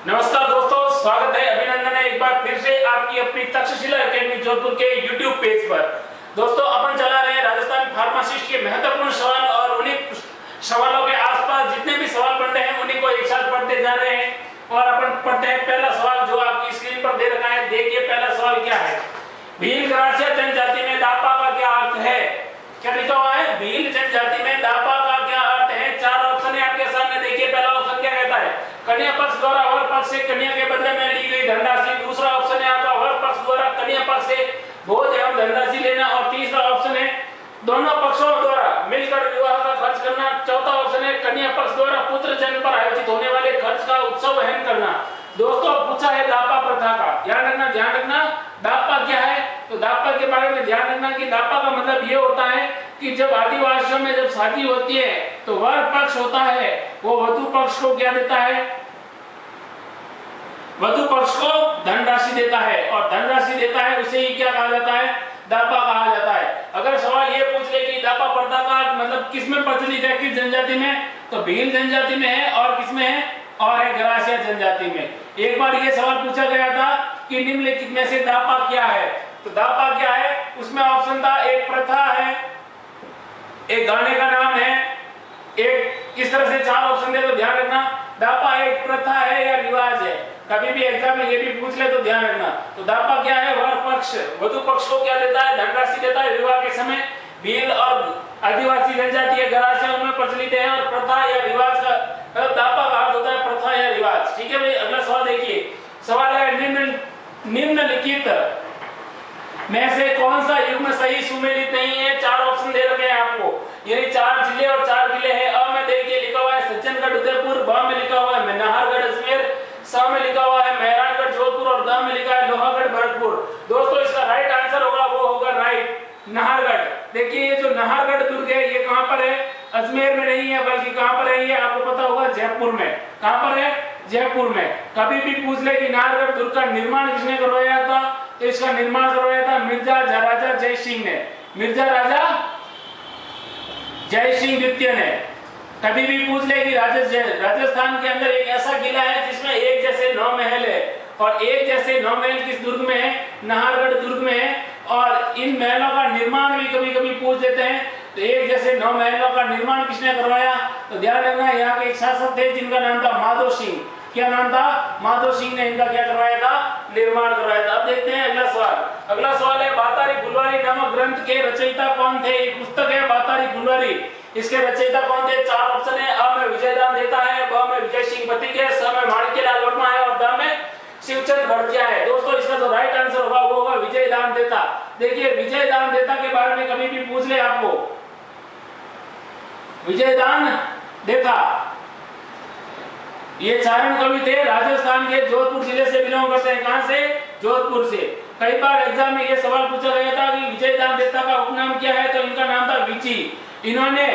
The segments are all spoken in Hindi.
नमस्कार दोस्तों, स्वागत है, अभिनंदन है एक बार फिर से आपकी अपनी तक्षशिला एकेडमी जोधपुर के YouTube पेज पर। दोस्तों, अपन चला रहे हैं राजस्थान फार्मासिस्ट के महत्वपूर्ण सवाल और उन्हीं सवालों के आसपास जितने भी सवाल बन रहे हैं उन्हीं को एक साथ पढ़ते जा रहे हैं। और अपन पढ़ते हैं पहला सवाल जो आपकी स्क्रीन पर दे रखा है। देखिए पहला सवाल क्या है। भील ग्रासिया जनजाति में दापा का क्या अर्थ है? क्या लिखा हुआ है? भील जनजाति में दापा का क्या अर्थ है? चार ऑप्शन है आपके सामने। देखिए पहला ऑप्शन क्या कहता है, कन्या पक्ष द्वारा वर पक्ष से कन्या के बदले में ली गई धनराशि। दूसरा ऑप्शन है आपका वर पक्ष द्वारा कन्या पक्ष से भोज एवं धनराशि लेना। और तीसरा ऑप्शन है दोनों पक्षों द्वारा मिलकर विवाह का खर्च करना। चौथा ऑप्शन है कन्या पक्ष द्वारा पुत्र जन्म पर आयोजित होने वाले खर्च का उत्सव वहन करना। दोस्तों, पूछा है दापा प्रथा का। ध्यान रखना दापा क्या है। तो दापा के बारे में ध्यान रखना कि दापा का मतलब ये होता है कि जब आदिवासियों में जब शादी होती है तो वर पक्ष होता है वो वधु पक्ष को क्या देता है, वधु पक्ष को धनराशि देता है। और धनराशि देता है उसे ही क्या कहा जाता है, दापा कहा जाता है। अगर सवाल ये पूछ ले कि दापा प्रथा का मतलब किस में प्रचलित है, किस जनजाति में, तो भील जनजाति में है। और किस में है, और है ग्रासिया जनजाति में। एक बार ये सवाल पूछा गया था कि निम्नलिखित में से दापा क्या है। तो दापा क्या है, उसमें ऑप्शन था एक प्रथा है, एक गाने का नाम है, एक इस तरह से चार ऑप्शन दे। तो ध्यान रखना दापा एक प्रथा है या रिवाज है। कभी भी एग्जाम में ये भी पूछ ले तो ध्यान रखना। तो दापा क्या है, वर पक्ष वधु पक्ष को क्या देता है, धनराशि देता है विवाह के समय। भील और आदिवासी जनजाति या ग्रासिया उनमें प्रचलित है। और प्रथा या रिवाज का मतलब दापा का अर्थ होता है प्रथा या रिवाज। ठीक है भाई, अगला सवाल देखिए। सवाल है निम्नलिखित में से कौन सा युग्म सही सुमेलित नहीं है। चार ऑप्शन दे रखे हैं आपको, यानी चार जिले और चार जिले हैं। अ में देखिए लिखा हुआ है सज्जनगढ़ उदयपुर, ब में लिखा हुआ है नाहरगढ़ अजमेर, स में लिखा हुआ है मेहरानगढ़ जोधपुर और द में लिखा है लोहागढ़ भरतपुर। दोस्तों, इसका राइट आंसर होगा वो होगा राइट नाहरगढ़। देखिए ये जो नाहरगढ़ दुर्ग है ये कहां पर है, अजमेर में नहीं है बल्कि कहां पर है, ये आपको पता होगा जयपुर में। कहां पर है, जयपुर में। कभी भी पूछ ले कि नाहरगढ़ दुर्ग का निर्माण किसने करवाया था, तो इसका निर्माण करवाया था मिर्जा राजा जय सिंह ने। मिर्जा राजा जय सिंह द्वितीय ने। कभी भी पूछ ले कि राजस्थान के अंदर एक ऐसा किला है जिसमें एक जैसे 9 महल है, और एक जैसे 9 महल किस दुर्ग में है, नाहरगढ़ दुर्ग में है। और इन महलों का निर्माण भी कभी कभी पूछ देते हैं। तो एक जैसे 9 महलों का निर्माण किसने करवाया, तो ध्यान रखना यहाँ के एक शासक थे जिनका नाम था माधो सिंह। क्या नाम था, माधो सिंह ने इनका क्या करवाया था, निर्माण करवाया था। अब देखते हैं अगला सवाल। अगला सवाल है बातारी फुलवारी नामक ग्रंथ के रचयिता कौन थे। ये पुस्तक है बातारी फुलवारी, इसके रचयिता कौन थे। चार ऑप्शन है। अ में विजयदान देता है, ब में विजय सिंह पथिक है, स में माणिक्यलाल वर्मा है और द में शिवचंद भड़किया है। दोस्तों, इसका जो राइट आंसर होगा वो होगा विजयदान देता। देखिए विजयदान देता के बारे में कभी भी पूछ ले आपको, विजयदान देता ये चारण कवि थे, राजस्थान के जोधपुर जिले से बिलोंग करते हैं। कहां से, जोधपुर से। कई बार एग्जाम में ये सवाल पूछा गया था कि विजयदान देता का उपनाम क्या है, तो इनका नाम था विची। इन्होंने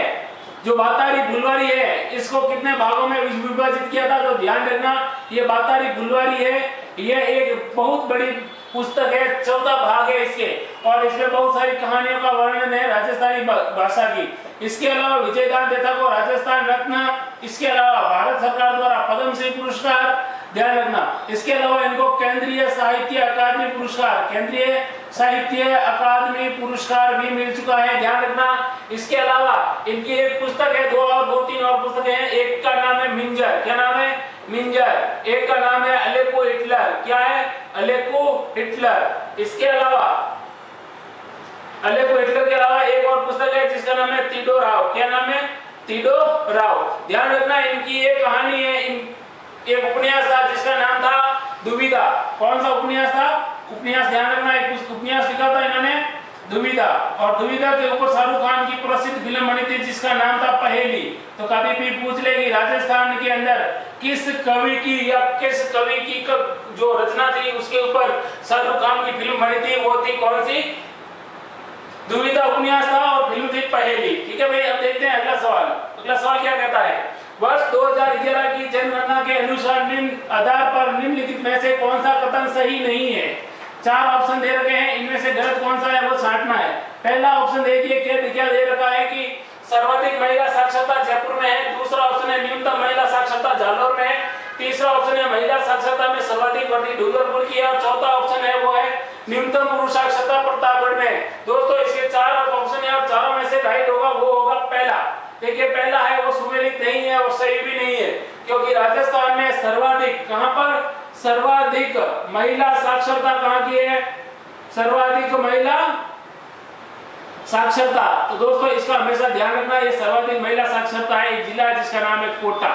जो बातारी फुलवारी है इसको कितने भागों में विभाजित किया था, तो ध्यान रखना ये बातारी फुलवारी है, ये एक बहुत बड़ी पुस्तक है, 14 भाग है इसके। और इसमें बहुत सारी कहानियों का वर्णन है राजस्थानी भाषा की। इसके अलावा विजयदान देता को राजस्थान रत्न, इसके अलावा भारत सरकार द्वारा पद्म श्री पुरस्कार, ध्यान रखना। इसके अलावा इनको केंद्रीय साहित्य अकादमी पुरस्कार, केंद्रीय साहित्य अकादमी पुरस्कार भी मिल चुका है, ध्यान रखना। इसके अलावा इनकी एक पुस्तक है, दो तीन और पुस्तकें हैं। एक का नाम है मिंजर, क्या नाम है, मिंजर। एक का नाम है अलेपो हिटलर, क्या है, अलेपो हिटलर। इसके अलावा अलेपो हिटलर के अलावा एक और पुस्तक है जिसका नाम है तीडो राव, क्या नाम है, तीडो राव। ध्यान रखना इनकी एक कहानी है, एक उपन्यास था जिसका नाम था दुविधा। कौन सा उपन्यास था, उपन्यास ध्यान रखना, एक उपन्यास लिखा था इन्होंने दुविधा। और दुविधा के ऊपर शाहरुख खान की प्रसिद्ध फिल्म बनी थी जिसका नाम था पहेली। तो कभी भी पूछ ले कि राजस्थान के अंदर किस कवि की या किस कवि की जो रचना थी उसके ऊपर शाहरुख खान की फिल्म बनी थी, वो थी कौन सी, दुविधा उपन्यास था और फिल्म थी पहेली। ठीक है भाई, अब देखते हैं अगला सवाल। अगला सवाल क्या कहता है, वर्ष 2011 की जनगणना के अनुसार निम्न आधार पर निम्नलिखित में से कौन सा कथन सही नहीं है। चार ऑप्शन दे रखे हैं, इनमें से गलत कौन सा है वो छांटना है। पहला ऑप्शन देखिए क्या दे रखा है कि सर्वाधिक महिला साक्षरता जयपुर में है। दूसरा ऑप्शन है न्यूनतम महिला साक्षरता जालौर में है। तीसरा ऑप्शन है महिला साक्षरता सर्वाधिक बढ़ती डूंगरपुर की है। और चौथा ऑप्शन है वो है न्यूनतम पुरुष साक्षरता प्रतापगढ़ में। दोस्तों इसके 4 ऑप्शन है और चारों में से राइट होगा वो होगा पहला। देखिए पहला है वो सुमेलित नहीं है और सही भी नहीं है, क्योंकि राजस्थान में सर्वाधिक, कहां पर सर्वाधिक महिला साक्षरता कहां की है, सर्वाधिक महिला साक्षरता। तो दोस्तों इसका हमेशा ध्यान रखना, ये सर्वाधिक महिला साक्षरता है, एक जिला है जिसका नाम है कोटा।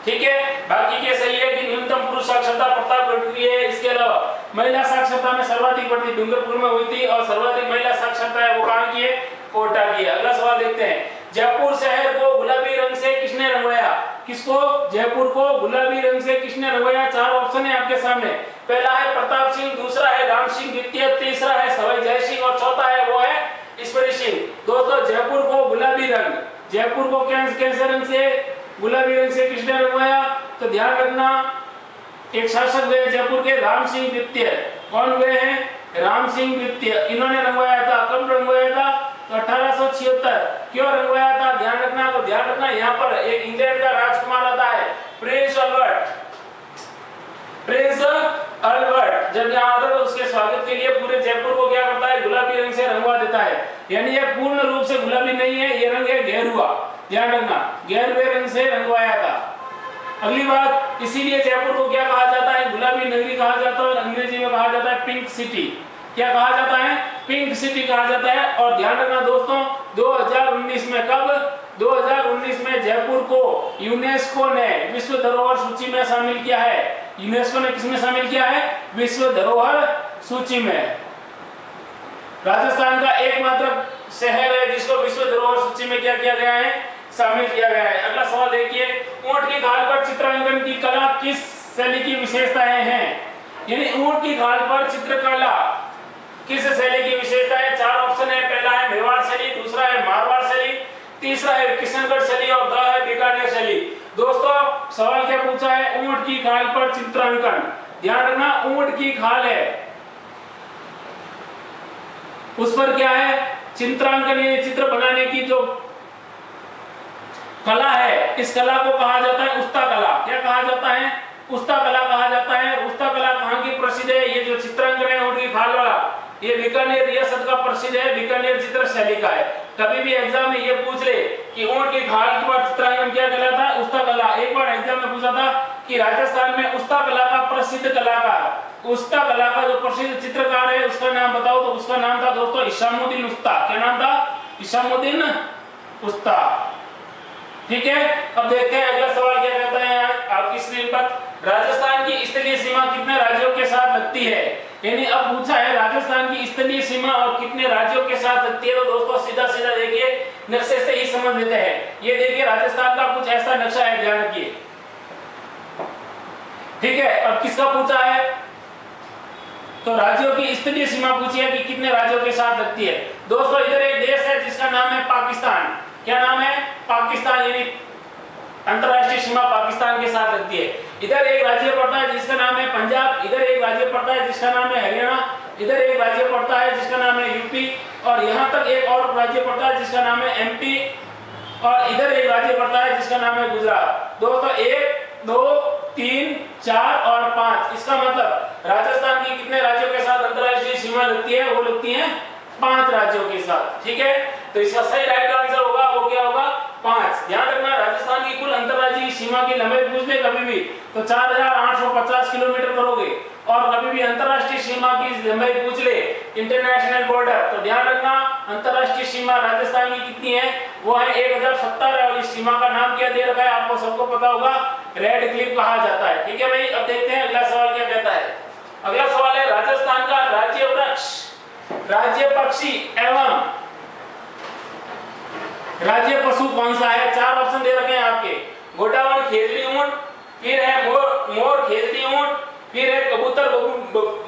ठीक है, बाकी के सही है कि न्यूनतम पुरुष साक्षरता प्रतापगढ़ की है। इसके अलावा महिला साक्षरता में सर्वाधिक बढ़ती डूंगरपुर में हुई थी और सर्वाधिक महिला साक्षरता है वो कहां की है, कोटा की है। अगला सवाल देखते हैं, जयपुर शहर को गुलाबी रंग से किसने रंगवाया? किसको? जयपुर को गुलाबी रंग से किसने रंगवाया? 4 ऑप्शन है आपके सामने। पहला है प्रताप सिंह, दूसरा है राम सिंह द्वितीय, तीसरा है सवाई जय सिंह और चौथा है वो है ईश्वरी सिंह। दोस्तों जयपुर को गुलाबी रंग, जयपुर को कैसे रंग से, गुलाबी रंग से किसने रंगवाया? तो ध्यान रखना, एक शासक हुए जयपुर के राम सिंह द्वितीय। कौन हुए हैं? राम सिंह द्वितीय। इन्होंने रंगवाया था। कब रंगवाया था? तो 1876। क्यों रंगवाया था? ध्यान रखना। तो ध्यान रखना यहाँ पर एक इंग्लैंड का राजकुमार आता है प्रिंस अल्बर्ट। प्रिंस अल्बर्ट जब यहाँ आता है तो उसके स्वागत के लिए पूरे जयपुर को क्या करता है, गुलाबी रंग से रंगवा देता है। यानी ये पूर्ण रूप से गुलाबी नहीं है, ये रंग है गेरुआ। ध्यान रखना, गेरुए रंग से रंगवाया था। अगली बात, इसीलिए जयपुर को क्या कहा जाता है? गुलाबी नगरी कहा जाता है और अंग्रेजी में कहा जाता है पिंक सिटी। क्या कहा जाता है? पिंक सिटी कहा जाता है। और ध्यान रखना दोस्तों, 2019 में, कब? 2019 में जयपुर को यूनेस्को ने विश्व धरोहर सूची में शामिल किया है। यूनेस्को ने किसमें शामिल किया है? विश्व धरोहर सूची में। राजस्थान का एकमात्र शहर है जिसको विश्व धरोहर सूची में क्या किया गया है, शामिल किया गया है। अगला सवाल देखिए, ऊंट की खाल पर चित्रांकन की कला किस शैली की विशेषताएं हैं? यानी ऊंट की खाल पर चित्रकला किस शैली की विशेषताएं? 4 ऑप्शन है। पहला है मेवाड़ शैली, दूसरा है मारवाड़ शैली, तीसरा है किशनगढ़ शैली और द है बीकानेर शैली। दोस्तों सवाल क्या पूछा है? ऊंट की खाल पर चित्रांकन। ध्यान रखना, ऊंट की खाल है, उस पर क्या है, चित्रांकन, ये चित्र बनाने की जो कला है, इस कला को कहा जाता है उस्ता कला। क्या कहा जाता है? उस्ता कला कहा जाता है। उस्ता कला कहाँ की प्रसिद्ध है? ये जो चित्रांकन है ऊंट की खाल वाला, ये बीकानेर रियासत का प्रसिद्ध है, बीकानेर चित्र शैली का है। कभी भी एग्जाम में ये पूछ ले कि ऊंट की खाल के बाद चित्रांकन क्या कहलाता है? उस्ता कला। एक बार एग्जाम में पूछा था कि राजस्थान में उस्ता कला का प्रसिद्ध कलाकार, उस्ता कला का जो प्रसिद्ध चित्रकार है उसका नाम बताओ। तो उसका नाम था दोस्तों इसामुद्दीन उस्ता। क्या नाम था? इसामुद्दीन उस्ता। ठीक है, अब देखते हैं अगला सवाल क्या कहता है आपकी स्क्रीन पर। राजस्थान की स्थलीय सीमा कितने राज्यों के साथ लगती है? यानी अब पूछा है राजस्थान की स्थलीय सीमा और कितने राज्यों के साथ लगती है। तो दोस्तों सीधा सीधा देखिए, नक्शे से ही समझ लेते हैं। ये देखिए राजस्थान का कुछ ऐसा नक्शा है, ध्यान रखिए। ठीक है, अब किसका पूछा है? तो राज्यों की स्थलीय सीमा पूछी है कि कितने राज्यों के साथ लगती है। दोस्तों इधर एक देश है जिसका नाम है पाकिस्तान। क्या नाम है? पाकिस्तान। यानी अंतरराष्ट्रीय सीमा पाकिस्तान के साथ लगती है। इधर एक राज्य पड़ता है जिसका नाम है पंजाब, इधर एक राज्य पड़ता है जिसका नाम है हरियाणा, इधर एक राज्य पड़ता है जिसका नाम है यूपी और यहाँ तक एक और राज्य पड़ता है जिसका नाम है एमपी और इधर एक राज्य पड़ता है जिसका नाम है गुजरात। दोस्तों 1, 2, 3, 4 और 5, इसका मतलब राजस्थान की कितने राज्यों के साथ अंतरराष्ट्रीय सीमा लगती है? वो लगती है 5 राज्यों के साथ। ठीक है, तो इसका सही राइट आंसर होगा वो क्या होगा? 5। ध्यान रखना, राजस्थान की कुल अंतरराज्यीय सीमा की लंबाई पूछ ले कभी भी तो 4850 किलोमीटर करोगे और कभी भी अंतरराष्ट्रीय सीमा की लंबाई पूछ ले, इंटरनेशनल बॉर्डर, तो ध्यान रखना अंतरराष्ट्रीय सीमा राजस्थान की कितनी है? वो है 1070 और इस सीमा का नाम क्या दे रखा है? आपको सबको पता होगा, रेड क्लिफ कहा जाता है। ठीक है भाई, अब देखते हैं अगला सवाल क्या कहता है। अगला सवाल है, राजस्थान का राज्य वृक्ष, राज्य पक्षी एवं राज्य पशु कौन सा है? 4 ऑप्शन दे रखे हैं आपके। गोटावन खेजड़ी ऊंट, फिर है मोर खेजड़ी ऊंट, फिर है कबूतर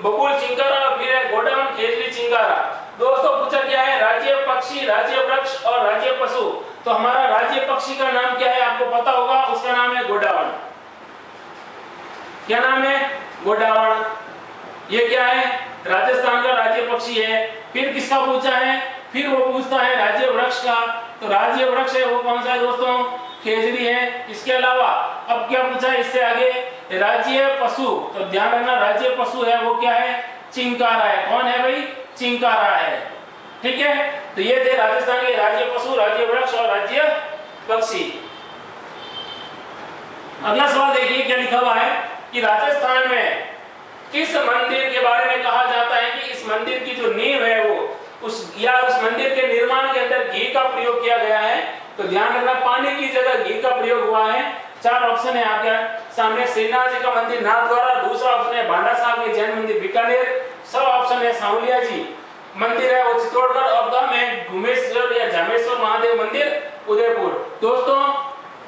बबूल चिंकारा और फिर है गोटावन खेजड़ी चिंकारा। दोस्तों पूछा क्या है? राज्य पक्षी, राज्य वृक्ष और राज्य पशु। तो हमारा राज्य पक्षी का नाम क्या है? आपको पता होगा, उसका नाम है गोडावण। क्या नाम है? गोडावण। ये क्या है? राजस्थान का राज्य पक्षी है। फिर किसका पूछा है? फिर वो पूछता है राज्य वृक्ष का। तो राज्य वृक्ष है वो कौन सा है दोस्तों? खेजड़ी है। इसके अलावा अब क्या पूछा है इससे आगे? राज्य पशु, तो ध्यान रखना राज्य पशु है वो क्या है, चिंकारा है। कौन है भाई, चिंकारा है। ठीक है, तो ये थे राजस्थान के राज्य पशु, राज्य वृक्ष और राज्य पक्षी। अगला सवाल देखिए क्या लिखा हुआ है कि राजस्थान में किस मंदिर के बारे में कहा जाता है कि इस मंदिर की जो नींव है वो उस मंदिर के निर्माण के अंदर घी का प्रयोग किया गया है। तो ध्यान रखना पानी की जगह घी का प्रयोग हुआ है। 4 ऑप्शन है आपके सामने, श्रीनाथ जी का मंदिर नाथद्वारा, दूसरा ऑप्शन है भांडा साहब के जैन मंदिर बीकानेर, सब ऑप्शन है सांवलिया जी मंदिर है वो चित्तौड़गढ़, और द में घुमेश्वर या झामेश्वर महादेव मंदिर उदयपुर। दोस्तों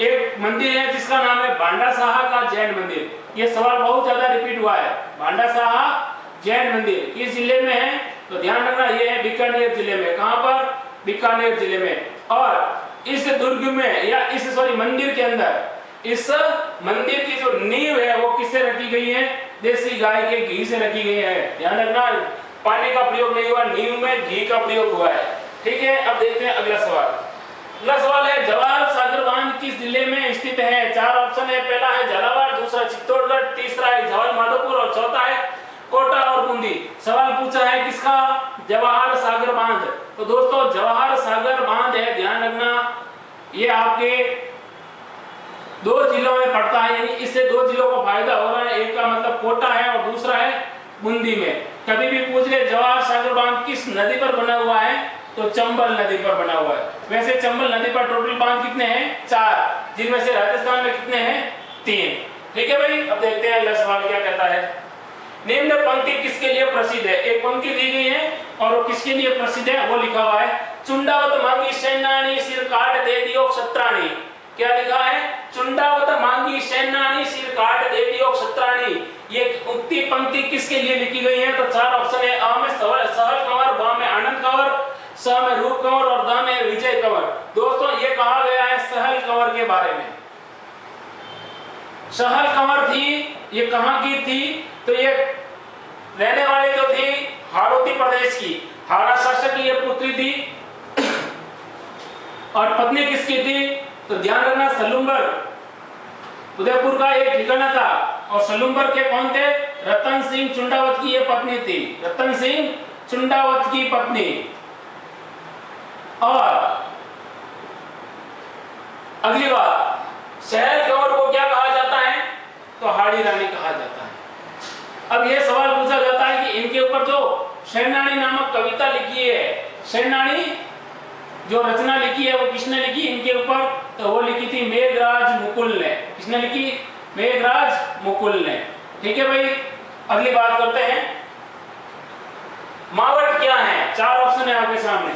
एक मंदिर है जिसका नाम है भांडा साहब का जैन मंदिर। ये सवाल बहुत ज्यादा रिपीट हुआ है, भांडा साहब जैन मंदिर किस जिले में है, तो ध्यान रखना ये है बीकानेर जिले में। कहां पर, बीकानेर जिले में। और इस दुर्ग में या इस मंदिर के अंदर इस मंदिर की जो नींव है वो किससे रखी गई है, देसी गाय के घी से रखी गई है। ध्यान रखना पानी का प्रयोग नहीं हुआ, नींव में घी का प्रयोग हुआ है। ठीक है, अब देखते हैं अगला सवाल। अगला सवाल है जवाहर सागर बांध किस जिले में स्थित है। 4 ऑप्शन है, पहला है झालावाड़, दूसरा चित्तौड़गढ़, तीसरा है जवाहर माधोपुर और चौथा है कोटा और बूंदी। सवाल पूछा है किसका, जवाहर सागर बांध। तो दोस्तों जवाहर सागर बांध है, ध्यान रखना ये आपके 2 जिलों में पड़ता है, यानी इससे 2 जिलों को फायदा हो रहा है। एक का मतलब कोटा है और दूसरा है बूंदी में। कभी भी पूछ ले जवाहर सागर बांध किस नदी पर बना हुआ है, तो चंबल नदी पर बना हुआ है। वैसे चंबल नदी पर टोटल बांध कितने हैं, 4, जिनमें से राजस्थान में कितने हैं, 3। ठीक है भाई, अब देखते हैं अगला सवाल क्या कहता है। निम्न पंक्ति किसके लिए प्रसिद्ध है। एक पंक्ति दी गई है और वो किसके लिए प्रसिद्ध है, वो लिखा हुआ है चुंडावत मांगी सेनानी सिर काट दे दियो क्षत्राणी। क्या लिखा है, चुंडावत मांगी सेनानी सिर काट दे दियो क्षत्राणी। ये उक्ति पंक्ति किसके लिए लिखी गई है, तो 4 ऑप्शन है, आ में सहल कंवर, बा में आनंद कंवर, स में रूप कंवर और द में विजय कंवर। दोस्तों ये कहा गया है सहल कंवर के बारे में। सहल कंवर थी, ये कहां की थी, तो ये रहने वाली तो थी हाड़ौती प्रदेश की, हाड़ा शासक की ये पुत्री थी। और पत्नी किसकी थी, तो ध्यान रखना सलूम्बर उदयपुर का एक ठिकाना था। और सलूम्बर के कौन थे, रतन सिंह चुंडावत की ये पत्नी थी, रतन सिंह चुंडावत की पत्नी। और अगली बात, शहर कंवर को क्या कहा जाता है, तो हाड़ी रानी कहा जाता है। अब यह सवाल पूछा जाता है कि इनके ऊपर जो शरणानी नामक कविता लिखी है, शरणानी जो रचना लिखी है वो किसने लिखी इनके ऊपर, तो वो लिखी थी मेघराज मुकुल ने। किसने लिखी, मेघराज मुकुल ने। ठीक है भाई, अगली बात करते हैं, मावट क्या है। 4 ऑप्शन है आपके सामने।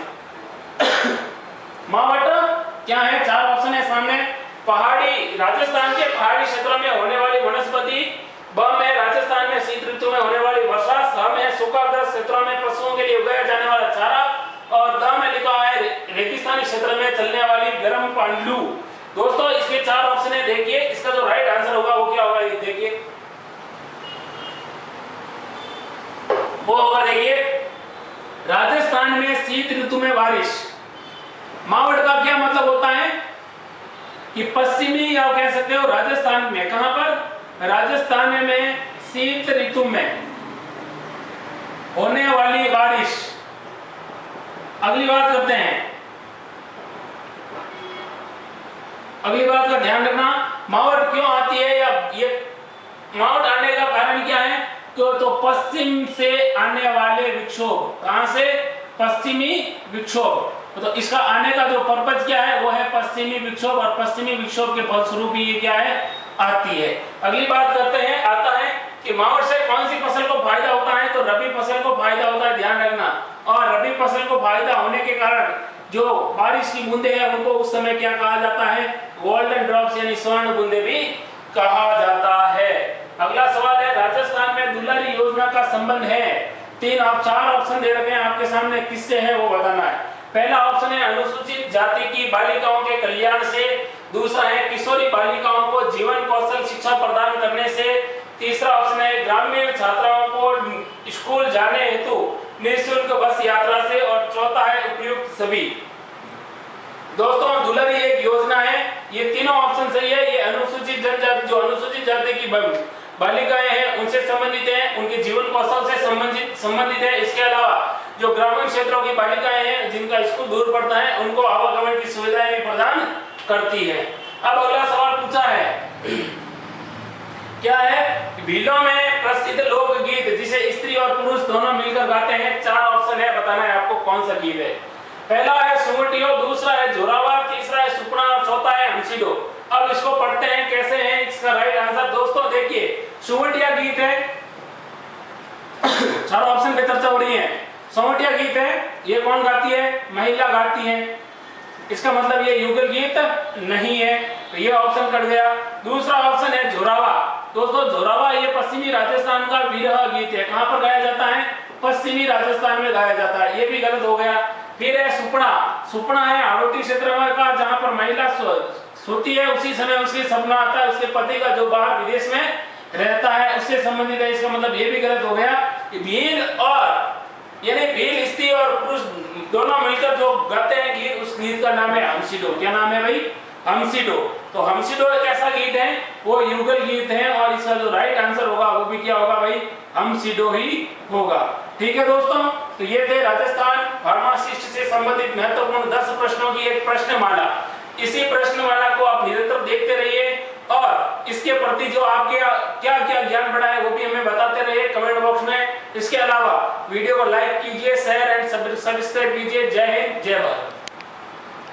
मावट क्या है, 4 ऑप्शन है सामने। पहाड़ी, राजस्थान के पहाड़ी क्षेत्रों में होने वाली वनस्पति, ब में राजस्थान में शीत ऋतु में होने वाली वर्षा, स में सूखाग्रस्त क्षेत्रों में पशुओं के लिए उगाया जाने वाला चारा, और द में लिखा है रेगिस्तानी क्षेत्र में चलने वाली गर्म पांडु। दोस्तों इसके 4 ऑप्शन है, देखिए इसका जो राइट आंसर होगा वो क्या होगा, ये देखिए वो होगा, देखिए राजस्थान में शीत ऋतु में बारिश। मावट का क्या मतलब होता है कि पश्चिमी, या कह सकते हो राजस्थान में, कहां पर, राजस्थान में शीत ऋतु में होने वाली बारिश। अगली बात करते हैं, अगली बात का ध्यान रखना, मावट क्यों आती है, या ये मावट आने का कारण क्या है, तो पश्चिम से आने वाले विक्षोभ। कहां से, पश्चिमी विक्षोभ। तो इसका आने का जो पर्पज क्या है वो है पश्चिमी विक्षोभ, और पश्चिमी विक्षोभ के फलस्वरूप ये क्या है, आती है। अगली बात करते हैं, आता है कि मावट से कौन सी फसल को फायदा होता है, तो रबी फसल को फायदा होता है, ध्यान रखना। और रबी फसल को फायदा होने के कारण जो बारिश की बूंदे हैं उनको उस समय क्या कहा जाता है, गोल्डन ड्रॉप्स यानी स्वर्ण बूंदे भी कहा जाता है। अगला सवाल है, राजस्थान में दुलारी योजना का संबंध है। 4 ऑप्शन दे रखे हैं आपके सामने, किससे है वो बताना है। पहला ऑप्शन है अनुसूचित जाति की बालिकाओं के कल्याण से, दूसरा है किशोरी बालिकाओं को जीवन कौशल शिक्षा प्रदान करने से, तीसरा ऑप्शन है ग्रामीण छात्राओं को स्कूल जाने हेतु निःशुल्क बस यात्रा से, और चौथा है उपयुक्त सभी। दोस्तों दुलारी एक योजना है, ये तीनों ऑप्शन सही है। ये अनुसूचित जनजाति, जो अनुसूचित जाति की बालिकाएं हैं उनसे संबंधित है, उनके जीवन कौशल से संबंधित है। इसके अलावा जो ग्रामीण क्षेत्रों की बालिकाएं हैं जिनका स्कूल दूर पड़ता है उनको आवागमन की सुविधाएं भी प्रदान करती है। अब अगला सवाल पूछा है, क्या है? भीलों में प्रसिद्ध लोकगीत जिसे स्त्री और पुरुष दोनों मिलकर गाते हैं। 4 ऑप्शन है, बताना है आपको कौन सा गीत है। पहला है सुंगटियो, दूसरा है जोरावर, तीसरा है सुपना और चौथा है हंसिडो। अब इसको पढ़ते हैं कैसे है इसका राइट आंसर। दोस्तों देखिए, सुंगटिया गीत है, चारों ऑप्शन पे चर्चा हो रही है। सुंगटिया गीत है, ये कौन गाती है? महिला गाती है। इसका मतलब ये युगल गीत नहीं है, तो ये ऑप्शन कट गया। दूसरा ऑप्शन है जोरावा। दोस्तों जोरावा ये पश्चिमी राजस्थान का विरह गीत है। कहां पर गाया जाता है? पश्चिमी राजस्थान में गाया जाता है, ये भी गलत हो गया। फिर है सुपना। सुपना है हाड़ौती क्षेत्र में का, जहां पर महिला सोती है उसी समय उसके सपना आता है उसके पति का जो बाहर विदेश में रहता है उससे संबंधित है। इसका मतलब ये भी गलत हो गया। भील और यानी भील स्त्री और पुरुष दोनों मिलकर जो गाते हैं गीत, उस गीत का नाम है हंसिडो। क्या नाम है भाई? हंसिडो। तो हंसिडो एक ऐसा गीत है, वो युगल गीत है और इसका जो राइट आंसर होगा वो भी क्या होगा भाई? हंसिडो ही होगा। ठीक है दोस्तों, तो ये थे राजस्थान फार्मासिस्ट से संबंधित महत्वपूर्ण 10 प्रश्नों की एक प्रश्नमाला। इसी प्रश्नमाला को आप निरंतर देखते रहिए और इसके प्रति जो आपके क्या क्या ज्ञान बढ़ा है वो भी हमें बताते रहिए कमेंट बॉक्स में। इसके अलावा वीडियो को लाइक कीजिए, शेयर एंड सब्सक्राइब कीजिए। जय हिंद, जय भारत।